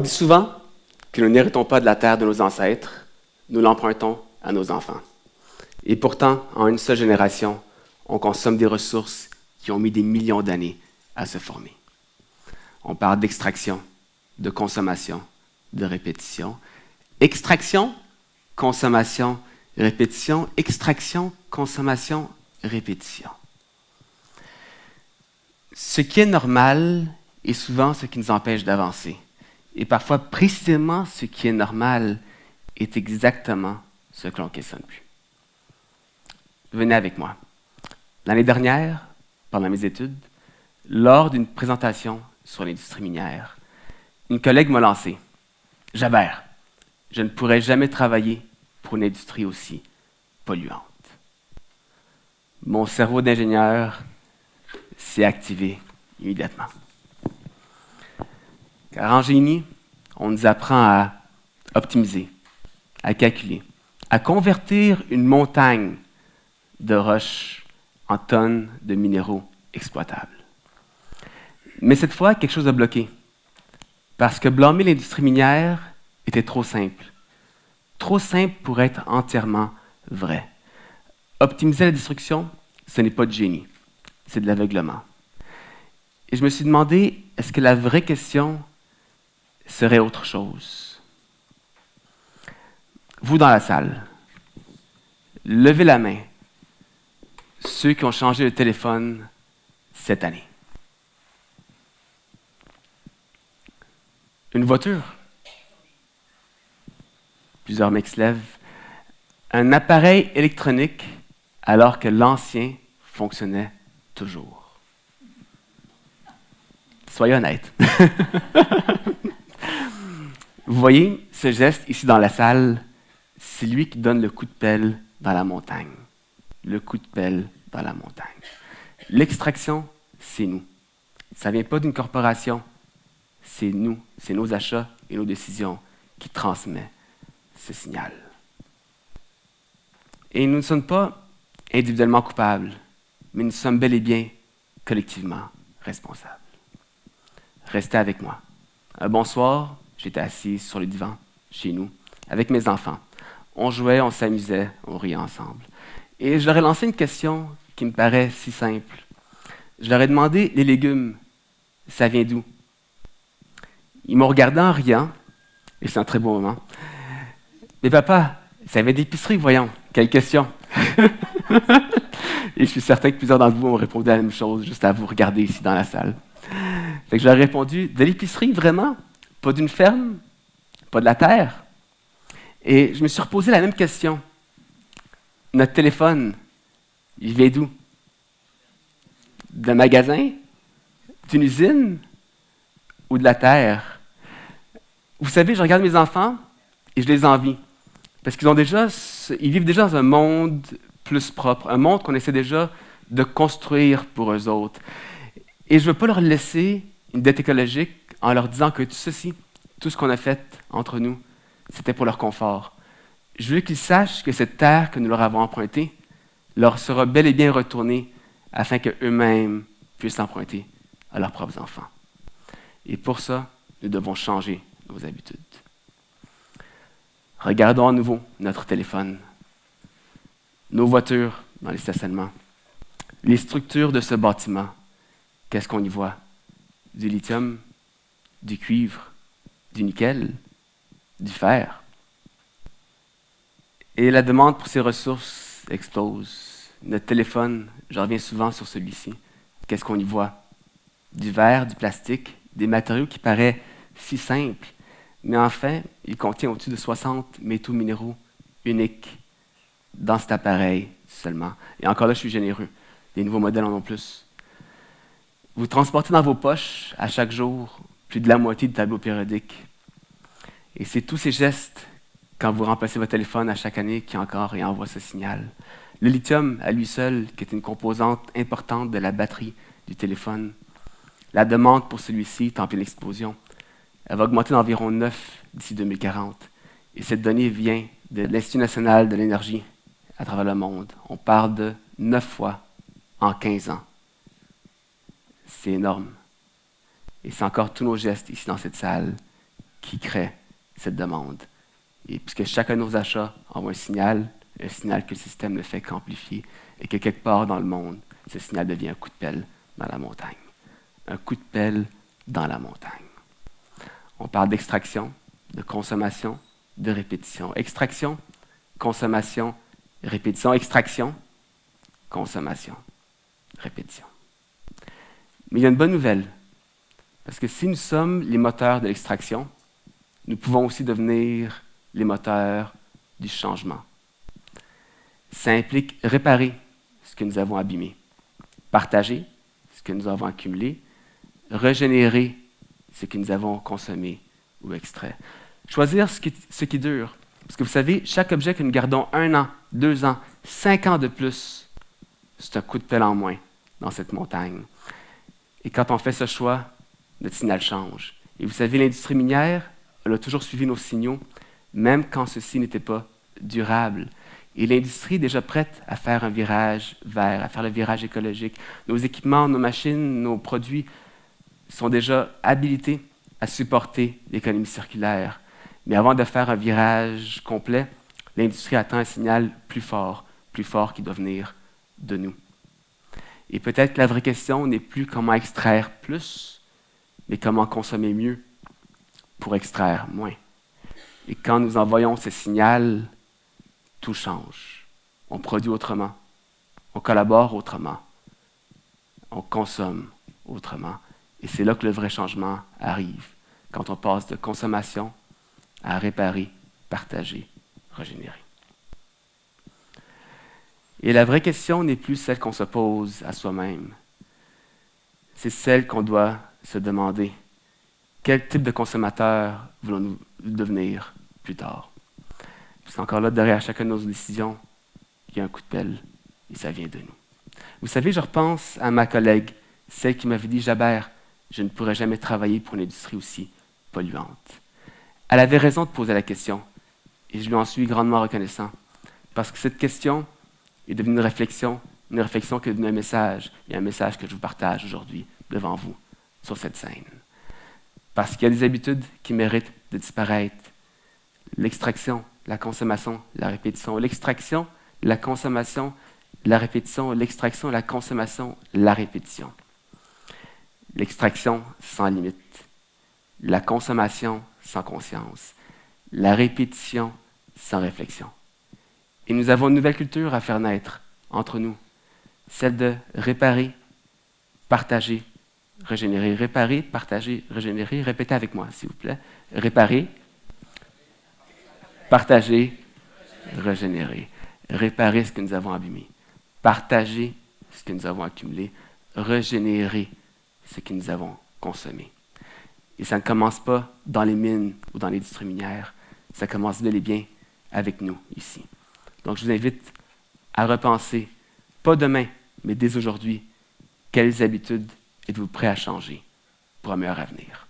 dit souvent que nous n'héritons pas de la terre de nos ancêtres, nous l'empruntons à nos enfants. Et pourtant, en une seule génération, on consomme des ressources qui ont mis des millions d'années à se former. On parle d'extraction, de consommation, de répétition. Extraction, consommation, répétition. Extraction, consommation, répétition. Ce qui est normal est souvent ce qui nous empêche d'avancer. Et parfois, précisément, ce qui est normal est exactement ce que l'on ne questionne plus. Venez avec moi. L'année dernière, pendant mes études, lors d'une présentation sur l'industrie minière, une collègue m'a lancé. « Jabert, je ne pourrais jamais travailler pour une industrie aussi polluante. » Mon cerveau d'ingénieur s'est activé immédiatement. Car en génie, on nous apprend à optimiser, à calculer, à convertir une montagne de roches en tonnes de minéraux exploitables. Mais cette fois, quelque chose a bloqué. Parce que blâmer l'industrie minière était trop simple. Trop simple pour être entièrement vrai. Optimiser la destruction, ce n'est pas du génie, c'est de l'aveuglement. Et je me suis demandé, est-ce que la vraie question serait autre chose? Vous dans la salle, levez la main, ceux qui ont changé de téléphone cette année. Une voiture? Plusieurs mecs se lèvent. Un appareil électronique alors que l'ancien fonctionnait toujours. Soyez honnêtes. Vous voyez, ce geste ici dans la salle, c'est lui qui donne le coup de pelle dans la montagne. Le coup de pelle dans la montagne. L'extraction, c'est nous. Ça ne vient pas d'une corporation. C'est nous, c'est nos achats et nos décisions qui transmettent ce signal. Et nous ne sommes pas individuellement coupables, mais nous sommes bel et bien collectivement responsables. Restez avec moi. Un bon soir, j'étais assis sur le divan, chez nous, avec mes enfants. On jouait, on s'amusait, on riait ensemble. Et je leur ai lancé une question qui me paraît si simple. Je leur ai demandé, les légumes, ça vient d'où? Ils m'ont regardé en riant, et c'est un très beau moment. Mais papa, ça vient d'épicerie, voyons. Quelle question! Et je suis certain que plusieurs d'entre vous ont répondu à la même chose, juste à vous regarder ici dans la salle. Fait que je leur ai répondu, de l'épicerie, vraiment? Pas d'une ferme? Pas de la terre? Et je me suis reposé la même question. Notre téléphone, il vient d'où? D'un magasin? D'une usine? Ou de la terre? Vous savez, je regarde mes enfants et je les envie. Parce ils vivent déjà dans un monde plus propre, un monde qu'on essaie déjà de construire pour eux autres. Et je ne veux pas leur laisser une dette écologique en leur disant que tout ce qu'on a fait entre nous, c'était pour leur confort. Je veux qu'ils sachent que cette terre que nous leur avons empruntée leur sera bel et bien retournée afin qu'eux-mêmes puissent l'emprunter à leurs propres enfants. Et pour ça, nous devons changer nos habitudes. Regardons à nouveau notre téléphone, nos voitures dans les stationnements, les structures de ce bâtiment. Qu'est-ce qu'on y voit? Du lithium, du cuivre, du nickel, du fer. Et la demande pour ces ressources explose. Notre téléphone, je reviens souvent sur celui-ci. Qu'est-ce qu'on y voit? Du verre, du plastique, des matériaux qui paraissent si simples, mais enfin, il contient au-dessus de 60 métaux minéraux uniques dans cet appareil seulement. Et encore là, je suis généreux. Les nouveaux modèles en ont plus. Vous transportez dans vos poches, à chaque jour, plus de la moitié du tableau périodique. Et c'est tous ces gestes, quand vous remplacez votre téléphone à chaque année, qui encore et envoie ce signal. Le lithium, à lui seul, qui est une composante importante de la batterie du téléphone, la demande pour celui-ci est en pleine explosion. Elle va augmenter d'environ 9 d'ici 2040. Et cette donnée vient de l'Institut national de l'énergie à travers le monde. On parle de 9 fois en 15 ans. C'est énorme. Et c'est encore tous nos gestes ici dans cette salle qui crée cette demande. Et puisque chacun de nos achats envoie un signal que le système ne fait qu'amplifier, et que quelque part dans le monde, ce signal devient un coup de pelle dans la montagne. Un coup de pelle dans la montagne. On parle d'extraction, de consommation, de répétition. Extraction, consommation, répétition. Extraction, consommation, répétition. Mais il y a une bonne nouvelle, parce que si nous sommes les moteurs de l'extraction, nous pouvons aussi devenir les moteurs du changement. Ça implique réparer ce que nous avons abîmé, partager ce que nous avons accumulé, régénérer ce que nous avons consommé ou extrait. Choisir ce qui dure. Parce que vous savez, chaque objet que nous gardons 1 an, 2 ans, 5 ans de plus, c'est un coup de pelle en moins dans cette montagne. Et quand on fait ce choix, notre signal change. Et vous savez, l'industrie minière, elle a toujours suivi nos signaux, même quand ceux-ci n'étaient pas durables. Et l'industrie est déjà prête à faire un virage vert, à faire le virage écologique. Nos équipements, nos machines, nos produits sont déjà habilités à supporter l'économie circulaire. Mais avant de faire un virage complet, l'industrie attend un signal plus fort qui doit venir de nous. Et peut-être que la vraie question n'est plus comment extraire plus, mais comment consommer mieux pour extraire moins. Et quand nous envoyons ce signal, tout change. On produit autrement, on collabore autrement, on consomme autrement. Et c'est là que le vrai changement arrive, quand on passe de consommation à réparer, partager, régénérer. Et la vraie question n'est plus celle qu'on se pose à soi-même, c'est celle qu'on doit se demander. Quel type de consommateur voulons-nous devenir plus tard? Parce qu'encore là, derrière chacune de nos décisions, il y a un coup de pelle et ça vient de nous. Vous savez, je repense à ma collègue, celle qui m'avait dit « Jabert, je ne pourrais jamais travailler pour une industrie aussi polluante. » Elle avait raison de poser la question et je lui en suis grandement reconnaissant parce que cette question est devenue une réflexion qui est devenue un message et un message que je vous partage aujourd'hui devant vous sur cette scène. Parce qu'il y a des habitudes qui méritent de disparaître. L'extraction, la consommation, la répétition. L'extraction, la consommation, la répétition. L'extraction, la consommation, la répétition. L'extraction sans limite. La consommation sans conscience. La répétition sans réflexion. Et nous avons une nouvelle culture à faire naître entre nous. Celle de réparer, partager, régénérer. Réparer, partager, régénérer. Répétez avec moi, s'il vous plaît. Réparer, partager, régénérer. Réparer ce que nous avons abîmé. Partager ce que nous avons accumulé. Régénérer ce que nous avons consommé. Et ça ne commence pas dans les mines ou dans l'industrie minière. Ça commence bel et bien avec nous, ici. Donc, je vous invite à repenser, pas demain, mais dès aujourd'hui, quelles habitudes êtes-vous prêts à changer pour un meilleur avenir?